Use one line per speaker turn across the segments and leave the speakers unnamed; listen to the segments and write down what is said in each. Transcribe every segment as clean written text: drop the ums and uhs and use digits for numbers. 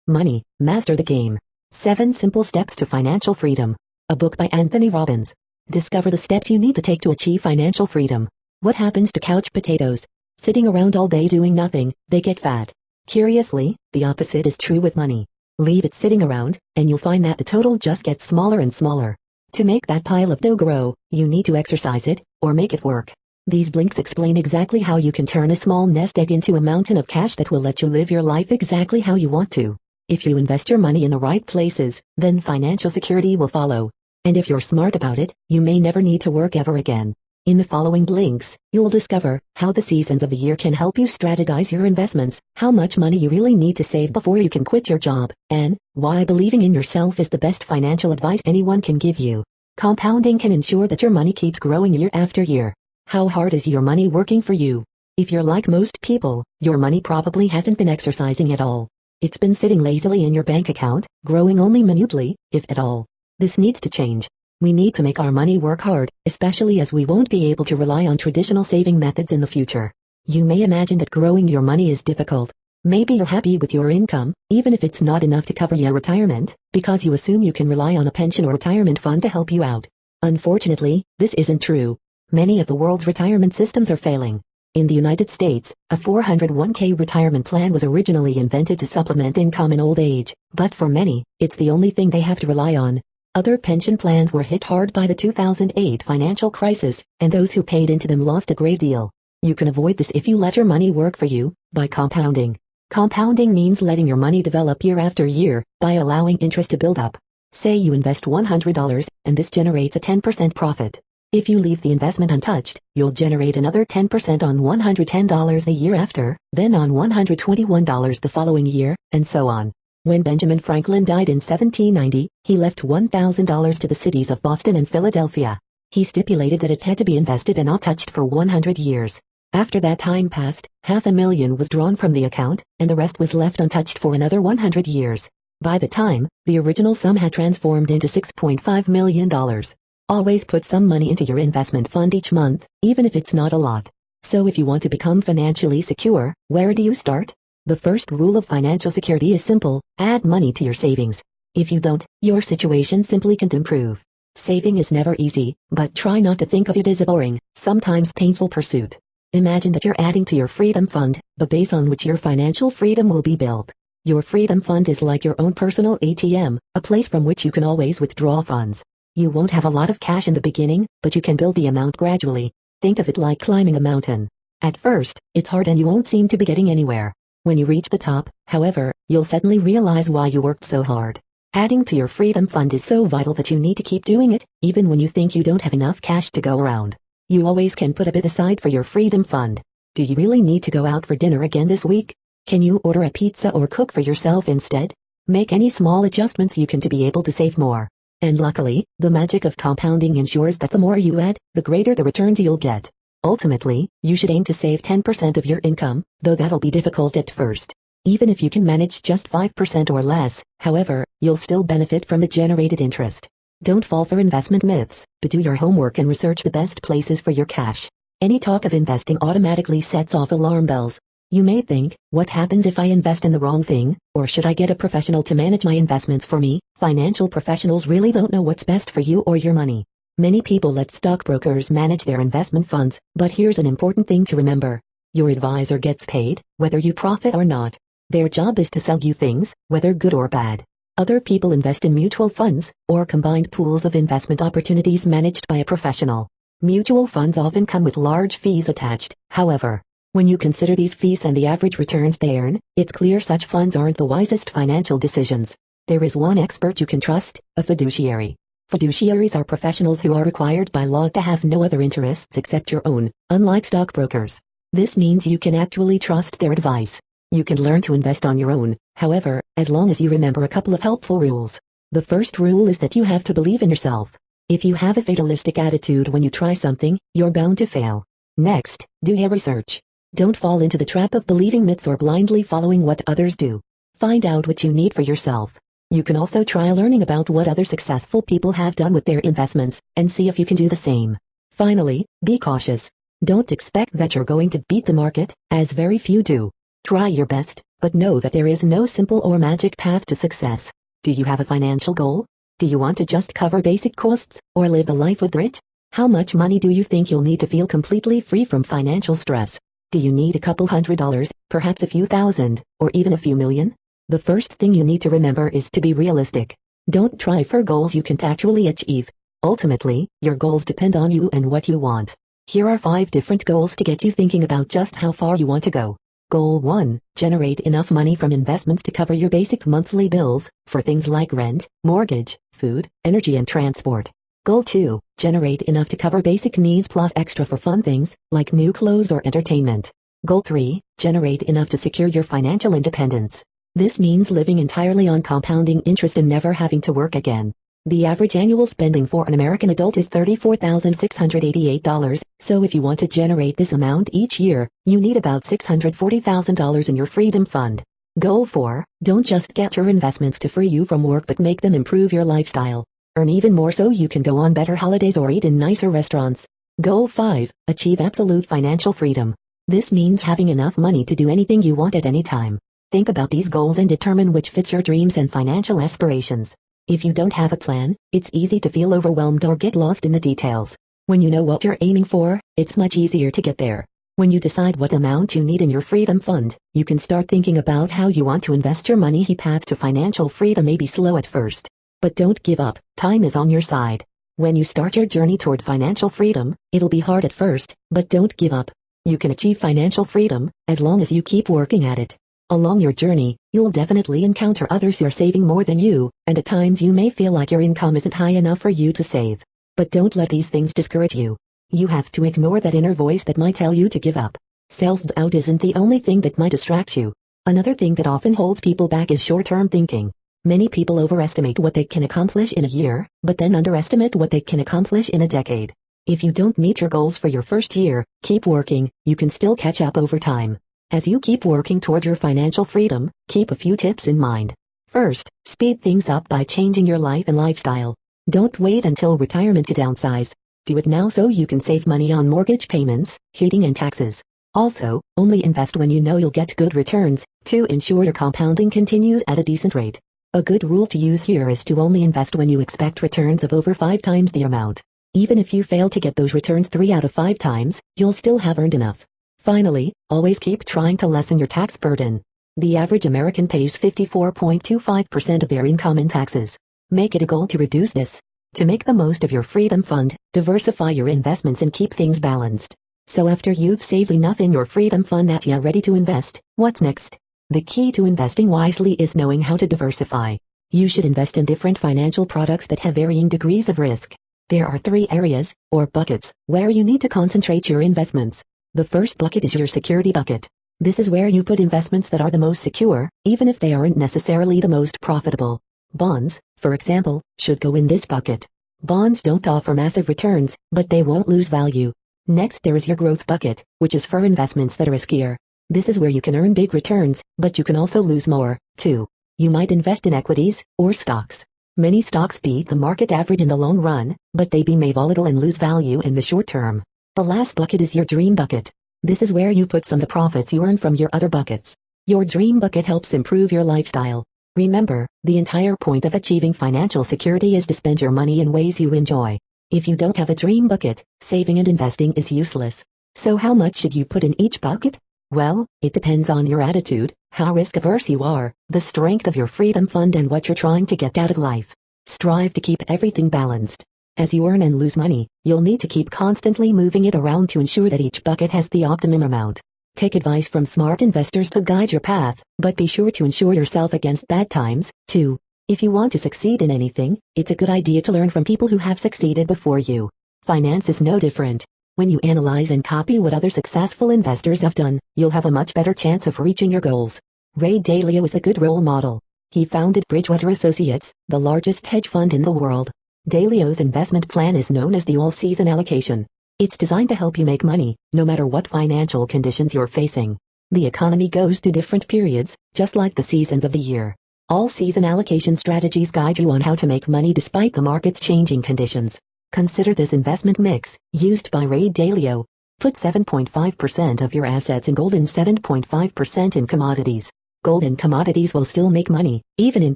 Money, Master the Game. 7 Simple Steps to Financial Freedom. A book by Anthony Robbins. Discover the steps you need to take to achieve financial freedom. What happens to couch potatoes? Sitting around all day doing nothing, they get fat. Curiously, the opposite is true with money. Leave it sitting around, and you'll find that the total just gets smaller and smaller. To make that pile of dough grow, you need to exercise it, or make it work. These blinks explain exactly how you can turn a small nest egg into a mountain of cash that will let you live your life exactly how you want to. If you invest your money in the right places, then financial security will follow. And if you're smart about it, you may never need to work ever again. In the following blinks, you'll discover how the seasons of the year can help you strategize your investments, how much money you really need to save before you can quit your job, and why believing in yourself is the best financial advice anyone can give you. Compounding can ensure that your money keeps growing year after year. How hard is your money working for you? If you're like most people, your money probably hasn't been exercising at all. It's been sitting lazily in your bank account, growing only minutely, if at all. This needs to change. We need to make our money work hard, especially as we won't be able to rely on traditional saving methods in the future. You may imagine that growing your money is difficult. Maybe you're happy with your income, even if it's not enough to cover your retirement, because you assume you can rely on a pension or retirement fund to help you out. Unfortunately, this isn't true. Many of the world's retirement systems are failing. In the United States, a 401k retirement plan was originally invented to supplement income in old age, but for many, it's the only thing they have to rely on. Other pension plans were hit hard by the 2008 financial crisis, and those who paid into them lost a great deal. You can avoid this if you let your money work for you, by compounding. Compounding means letting your money develop year after year, by allowing interest to build up. Say you invest $100, and this generates a 10% profit. If you leave the investment untouched, you'll generate another 10% on $110 a year after, then on $121 the following year, and so on. When Benjamin Franklin died in 1790, he left $1,000 to the cities of Boston and Philadelphia. He stipulated that it had to be invested and not touched for 100 years. After that time passed, $500,000 was drawn from the account, and the rest was left untouched for another 100 years. By the time, the original sum had transformed into $6.5 million. Always put some money into your investment fund each month, even if it's not a lot. So if you want to become financially secure, where do you start? The first rule of financial security is simple: add money to your savings. If you don't, your situation simply can't improve. Saving is never easy, but try not to think of it as a boring, sometimes painful pursuit. Imagine that you're adding to your freedom fund, the base on which your financial freedom will be built. Your freedom fund is like your own personal ATM, a place from which you can always withdraw funds. You won't have a lot of cash in the beginning, but you can build the amount gradually. Think of it like climbing a mountain. At first, it's hard and you won't seem to be getting anywhere. When you reach the top, however, you'll suddenly realize why you worked so hard. Adding to your freedom fund is so vital that you need to keep doing it, even when you think you don't have enough cash to go around. You always can put a bit aside for your freedom fund. Do you really need to go out for dinner again this week? Can you order a pizza or cook for yourself instead? Make any small adjustments you can to be able to save more. And luckily, the magic of compounding ensures that the more you add, the greater the returns you'll get. Ultimately, you should aim to save 10% of your income, though that'll be difficult at first. Even if you can manage just 5% or less, however, you'll still benefit from the generated interest. Don't fall for investment myths, but do your homework and research the best places for your cash. Any talk of investing automatically sets off alarm bells. You may think, what happens if I invest in the wrong thing, or should I get a professional to manage my investments for me? Financial professionals really don't know what's best for you or your money. Many people let stockbrokers manage their investment funds, but here's an important thing to remember. Your advisor gets paid, whether you profit or not. Their job is to sell you things, whether good or bad. Other people invest in mutual funds, or combined pools of investment opportunities managed by a professional. Mutual funds often come with large fees attached, however. When you consider these fees and the average returns they earn, it's clear such funds aren't the wisest financial decisions. There is one expert you can trust, a fiduciary. Fiduciaries are professionals who are required by law to have no other interests except your own, unlike stockbrokers. This means you can actually trust their advice. You can learn to invest on your own, however, as long as you remember a couple of helpful rules. The first rule is that you have to believe in yourself. If you have a fatalistic attitude when you try something, you're bound to fail. Next, do your research. Don't fall into the trap of believing myths or blindly following what others do. Find out what you need for yourself. You can also try learning about what other successful people have done with their investments, and see if you can do the same. Finally, be cautious. Don't expect that you're going to beat the market, as very few do. Try your best, But know that there is no simple or magic path to success. Do you have a financial goal? Do you want to just cover basic costs, or live the life with grit? How much money do you think you'll need to feel completely free from financial stress? Do you need a couple $100, perhaps a few thousand, or even a few million? The first thing you need to remember is to be realistic. Don't try for goals you can't actually achieve. Ultimately, your goals depend on you and what you want. Here are 5 different goals to get you thinking about just how far you want to go. Goal 1. Generate enough money from investments to cover your basic monthly bills, for things like rent, mortgage, food, energy and transport. Goal 2. Generate enough to cover basic needs plus extra for fun things, like new clothes or entertainment. Goal 3. Generate enough to secure your financial independence. This means living entirely on compounding interest and never having to work again. The average annual spending for an American adult is $34,688, so if you want to generate this amount each year, you need about $640,000 in your freedom fund. Goal 4. Don't just get your investments to free you from work but make them improve your lifestyle. Earn even more so you can go on better holidays or eat in nicer restaurants. Goal 5. Achieve absolute financial freedom. This means having enough money to do anything you want at any time. Think about these goals and determine which fits your dreams and financial aspirations. If you don't have a plan, it's easy to feel overwhelmed or get lost in the details. When you know what you're aiming for, it's much easier to get there. When you decide what amount you need in your freedom fund, you can start thinking about how you want to invest your money. The path to financial freedom may be slow at first. But don't give up, time is on your side. When you start your journey toward financial freedom, it'll be hard at first, but don't give up. You can achieve financial freedom, as long as you keep working at it. Along your journey, you'll definitely encounter others who are saving more than you, and at times you may feel like your income isn't high enough for you to save. But don't let these things discourage you. You have to ignore that inner voice that might tell you to give up. Self-doubt isn't the only thing that might distract you. Another thing that often holds people back is short-term thinking. Many people overestimate what they can accomplish in a year, but then underestimate what they can accomplish in a decade. If you don't meet your goals for your first year, keep working, you can still catch up over time. As you keep working toward your financial freedom, keep a few tips in mind. First, speed things up by changing your life and lifestyle. Don't wait until retirement to downsize. Do it now so you can save money on mortgage payments, heating and taxes. Also, only invest when you know you'll get good returns, to ensure your compounding continues at a decent rate. A good rule to use here is to only invest when you expect returns of over 5 times the amount. Even if you fail to get those returns 3 out of 5 times, you'll still have earned enough. Finally, always keep trying to lessen your tax burden. The average American pays 54.25% of their income in taxes. Make it a goal to reduce this. To make the most of your freedom fund, diversify your investments and keep things balanced. So after you've saved enough in your freedom fund that you're ready to invest, what's next? The key to investing wisely is knowing how to diversify. You should invest in different financial products that have varying degrees of risk. There are 3 areas, or buckets, where you need to concentrate your investments. The first bucket is your security bucket. This is where you put investments that are the most secure, even if they aren't necessarily the most profitable. Bonds, for example, should go in this bucket. Bonds don't offer massive returns, but they won't lose value. Next there is your growth bucket, which is for investments that are riskier. This is where you can earn big returns, but you can also lose more, too. You might invest in equities, or stocks. Many stocks beat the market average in the long run, but they may be volatile and lose value in the short term. The last bucket is your dream bucket. This is where you put some of the profits you earn from your other buckets. Your dream bucket helps improve your lifestyle. Remember, the entire point of achieving financial security is to spend your money in ways you enjoy. If you don't have a dream bucket, saving and investing is useless. So how much should you put in each bucket? Well, it depends on your attitude, how risk-averse you are, the strength of your freedom fund and what you're trying to get out of life. Strive to keep everything balanced. As you earn and lose money, you'll need to keep constantly moving it around to ensure that each bucket has the optimum amount. Take advice from smart investors to guide your path, but be sure to insure yourself against bad times, too. If you want to succeed in anything, it's a good idea to learn from people who have succeeded before you. Finance is no different. When you analyze and copy what other successful investors have done, you'll have a much better chance of reaching your goals. Ray Dalio is a good role model. He founded Bridgewater Associates, the largest hedge fund in the world. Dalio's investment plan is known as the all-season allocation. It's designed to help you make money, no matter what financial conditions you're facing. The economy goes through different periods, just like the seasons of the year. All-season allocation strategies guide you on how to make money despite the market's changing conditions. Consider this investment mix, used by Ray Dalio. Put 7.5% of your assets in gold and 7.5% in commodities. Gold and commodities will still make money, even in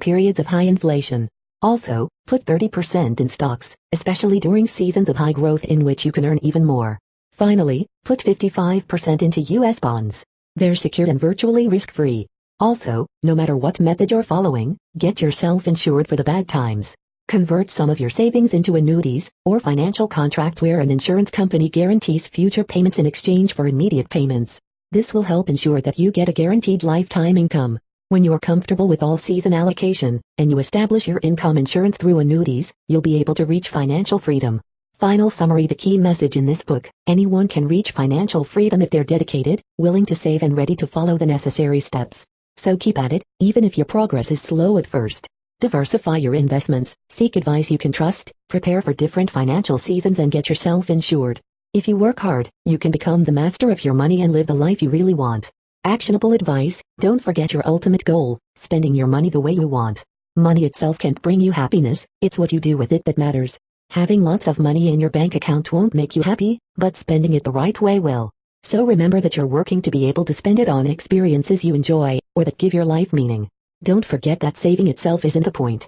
periods of high inflation. Also, put 30% in stocks, especially during seasons of high growth in which you can earn even more. Finally, put 55% into U.S. bonds. They're secured and virtually risk-free. Also, no matter what method you're following, get yourself insured for the bad times. Convert some of your savings into annuities, or financial contracts where an insurance company guarantees future payments in exchange for immediate payments. This will help ensure that you get a guaranteed lifetime income. When you're comfortable with all-season allocation, and you establish your income insurance through annuities, you'll be able to reach financial freedom. Final summary: the key message in this book: anyone can reach financial freedom if they're dedicated, willing to save and ready to follow the necessary steps. So keep at it, even if your progress is slow at first. Diversify your investments, seek advice you can trust, prepare for different financial seasons and get yourself insured. If you work hard, you can become the master of your money and live the life you really want. Actionable advice: don't forget your ultimate goal, spending your money the way you want. Money itself can't bring you happiness, it's what you do with it that matters. Having lots of money in your bank account won't make you happy, but spending it the right way will. So remember that you're working to be able to spend it on experiences you enjoy, or that give your life meaning. Don't forget that saving itself isn't the point.